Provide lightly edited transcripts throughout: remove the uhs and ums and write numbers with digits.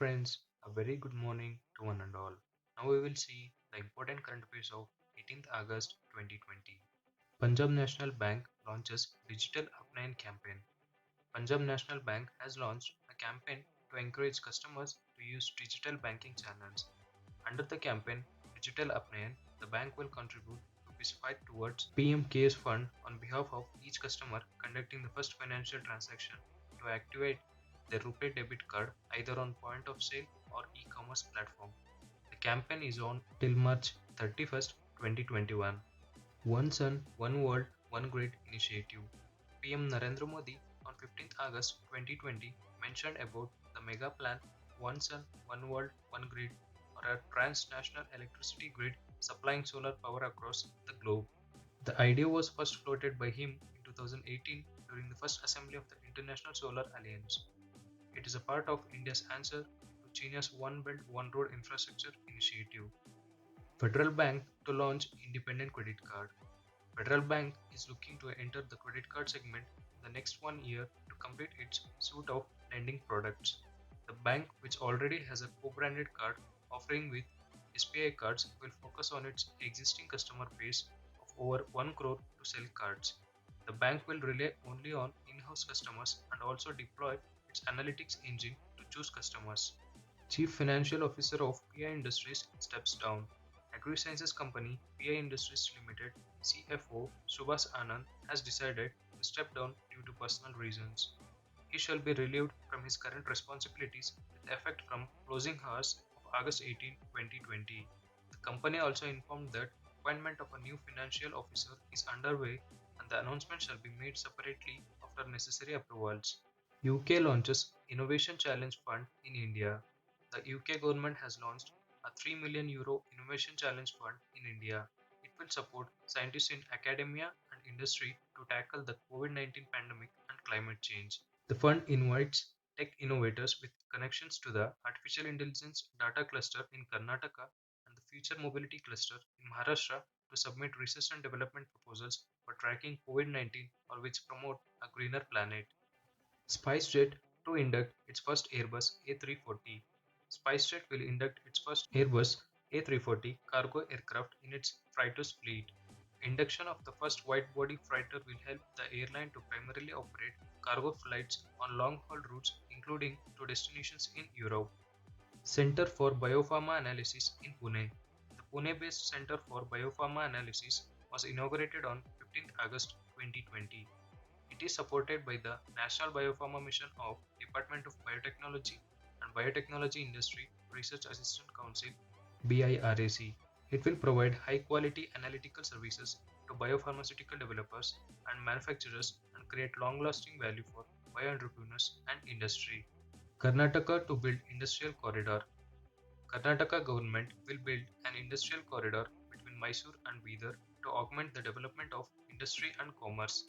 friends, a very good morning to one and all. Now we will see the important current affairs of 18th August 2020. Punjab National Bank launches Digital Upline campaign. Punjab National Bank has launched a campaign to encourage customers to use digital banking channels. Under the campaign Digital Upline, the bank will contribute Rs 5 towards PM CARES fund on behalf of each customer conducting the first financial transaction to activate their RuPay debit card either on point of sale or e-commerce platform. The campaign is on till March 31st, 2021. One Sun, One World, One Grid initiative. PM Narendra Modi on 15th August 2020 mentioned about the mega plan One Sun, One World, One Grid, or a transnational electricity grid supplying solar power across the globe. The idea was first floated by him in 2018 during the first assembly of the International Solar Alliance. It is a part of India's answer to China's One Belt One Road infrastructure initiative. Federal Bank to launch independent credit card. Federal Bank is looking to enter the credit card segment in the next 1 year to complete its suite of lending products. The bank, which already has a co-branded card offering with SBI cards, will focus on its existing customer base of over 1 crore to sell cards. The bank will rely only on in-house customers and also deploy its analytics engine to choose customers. Chief Financial Officer of PI Industries steps down. Agri-Sciences Company PI Industries Limited CFO Subhas Anand has decided to step down due to personal reasons. He shall be relieved from his current responsibilities with effect from closing hours of August 18, 2020. The company also informed that appointment of a new financial officer is underway and the announcement shall be made separately after necessary approvals. UK launches Innovation Challenge Fund in India. The UK government has launched a €3 million Innovation Challenge Fund in India. It will support scientists in academia and industry to tackle the COVID-19 pandemic and climate change. The fund invites tech innovators with connections to the artificial intelligence data cluster in Karnataka and the future mobility cluster in Maharashtra to submit research and development proposals for tracking COVID-19 or which promote a greener planet. SpiceJet to induct its first Airbus A340. SpiceJet will induct its first Airbus A340 cargo aircraft in its freighters fleet. Induction of the first wide-body freighter will help the airline to primarily operate cargo flights on long-haul routes including to destinations in Europe. Center for Biopharma Analysis in Pune. The Pune-based Center for Biopharma Analysis was inaugurated on 15th August 2020. It is supported by the National Biopharma Mission of Department of Biotechnology and Biotechnology Industry Research Assistance Council BIRAC. It will provide high quality analytical services to biopharmaceutical developers and manufacturers and create long lasting value for bio entrepreneurs and industry. Karnataka to build industrial corridor. Karnataka government will build an industrial corridor between Mysore and Bidar to augment the development of industry and commerce.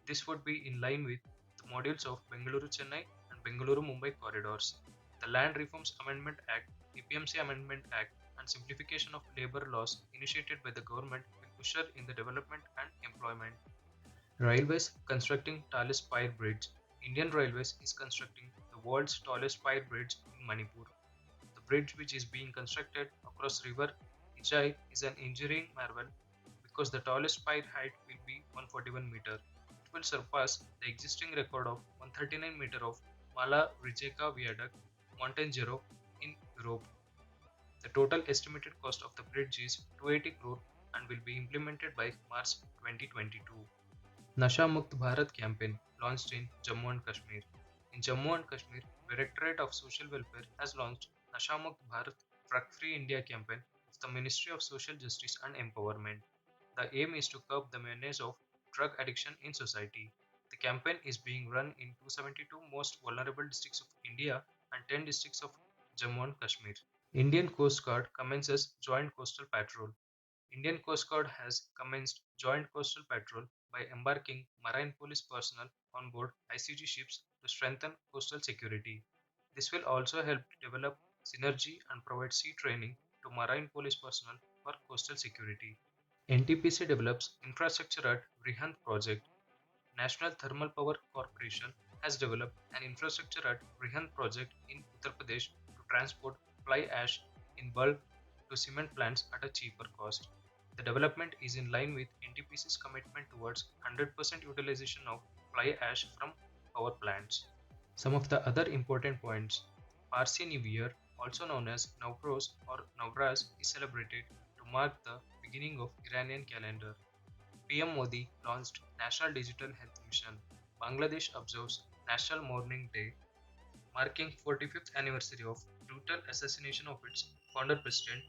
This would be in line with the modules of Bengaluru-Chennai and Bengaluru-Mumbai corridors. The Land Reforms Amendment Act, APMC Amendment Act, and simplification of labor laws initiated by the government will usher in the development and employment. Railways constructing tallest spire bridge. Indian Railways is constructing the world's tallest spire bridge in Manipur. The bridge which is being constructed across river Ijai is an engineering marvel because the tallest spire height will be 141 meter. It will surpass the existing record of 139 meter of Mala Rijeka Viaduct, Montenegro in Europe. The total estimated cost of the bridge is 280 crore and will be implemented by March 2022. Nasha Mukt Bharat campaign launched in Jammu and Kashmir. In Jammu and Kashmir, Directorate of Social Welfare has launched Nasha Mukt Bharat Drug Free India campaign of the Ministry of Social Justice and Empowerment. The aim is to curb the menace of drug addiction in society. The campaign is being run in 272 most vulnerable districts of India and 10 districts of Jammu and Kashmir. Indian Coast Guard commences Joint Coastal Patrol. Indian Coast Guard has commenced Joint Coastal Patrol by embarking marine police personnel on board ICG ships to strengthen coastal security. This will also help develop synergy and provide sea training to marine police personnel for coastal security. NTPC develops infrastructure at Rihand project. National Thermal Power Corporation has developed an infrastructure at Rihand project in Uttar Pradesh to transport fly ash in bulk to cement plants at a cheaper cost. The development is in line with NTPC's commitment towards 100% utilization of fly ash from power plants. Some of the other important points: Parsi New Year, also known as Nowruz or Navraz, is celebrated to mark the beginning of Iranian calendar. PM Modi launched National Digital Health Mission. Bangladesh observes National Mourning Day, marking 45th anniversary of brutal assassination of its founder president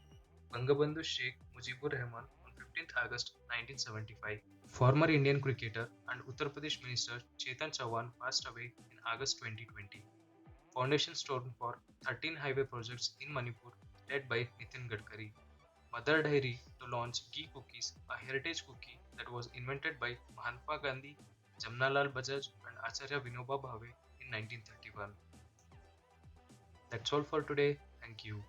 Bangabandhu Sheikh Mujibur Rahman on 15th August 1975. Former Indian cricketer and Uttar Pradesh Minister Chetan Chauhan passed away in August 2020. Foundation stone for 13 highway projects in Manipur led by Nitin Gadkari. Mother Dairy to launch ghee cookies, a heritage cookie that was invented by Mahatma Gandhi, Jamnalal Bajaj and Acharya Vinoba Bhave in 1931. That's all for today. Thank you.